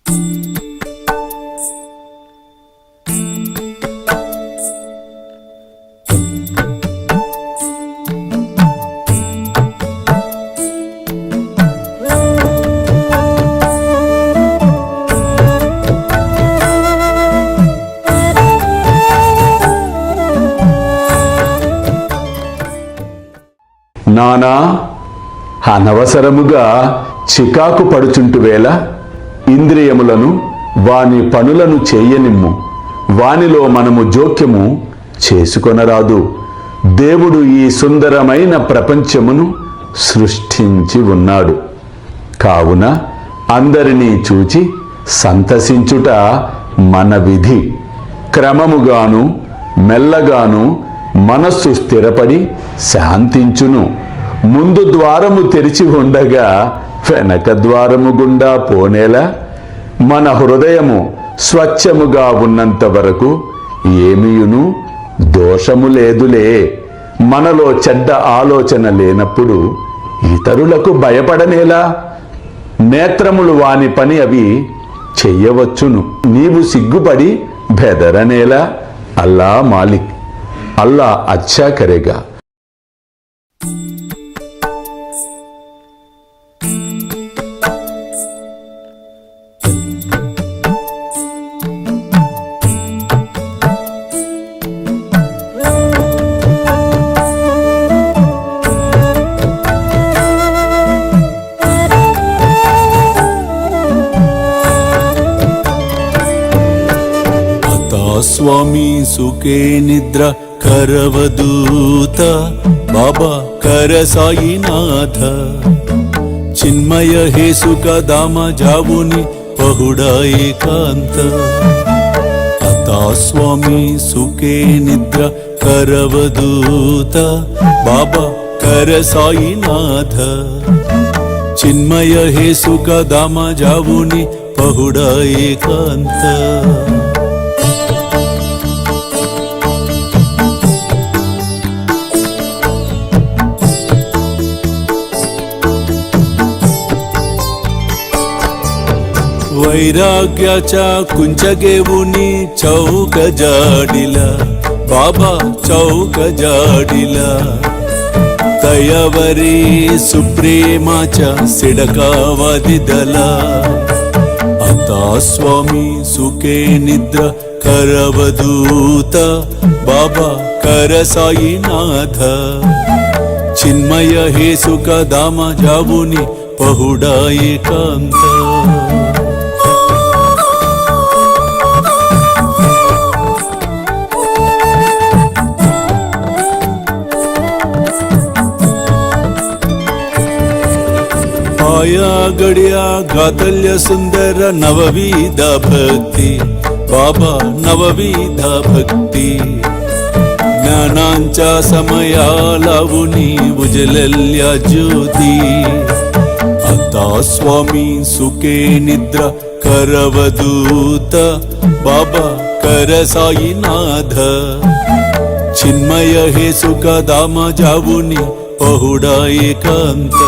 నానా అనవసరముగా చికాకు పడుచుంటువేళ ఇంద్రియములను వాని పనులను చేయనిమ్ము. వానిలో మనము జోక్యము చేసుకొనరాదు. దేవుడు ఈ సుందరమైన ప్రపంచమును సృష్టించి ఉన్నాడు. కావున అందరినీ చూచి సంతసించుట మన విధి. క్రమముగాను మెల్లగాను మనస్సు స్థిరపడి శాంతించును. ముందు ద్వారము తెరిచి ఉండగా వెనక ద్వారము గుండా పోనేలా? మన హృదయము స్వచ్ఛముగా ఉన్నంత వరకు ఏమీయును దోషము లేదులే. మనలో చెడ్డ ఆలోచన లేనప్పుడు ఇతరులకు భయపడనేలా? నేత్రములు వాని పని అవి చెయ్యవచ్చును. నీవు సిగ్గుపడి బెదరనేలా? అల్లా మాలిక్, అల్లా అచ్చా కరేగా. स्वामी सुखे निद्रा करवदूत बाबा कर साईनाथ चिन्मय हे सुख दाम जावुनि पहुडा एकांत आता स्वामी सुखे निद्रा करवदूत बाबा कर साईनाथ चिन्मय हे सुख दाम जावुनि पहुडा एकांत वैराग्याच्या कुंचगेवुनी चौक जाडिला बाबा चौक जाडिला तयावरी सुप्रेमाच्या सिडकावादिदला आता स्वामी सुखे निद्रा करवदूत बाबा कर साईनाथ चिन्मय हे सुख दाम जावुनि पहुडा एकांत आया गड्या गातल्य सुंदर नवविध भक्ती बाबा नवविध भक्ती ज्ञानांच्या समया लावुनी उजलल्या ज्योती आता स्वामी सुखे निद्रा करवदूत बाबा कर साईनाथ चिन्मय हे सुख दाम जावुनि पहुडा एकांत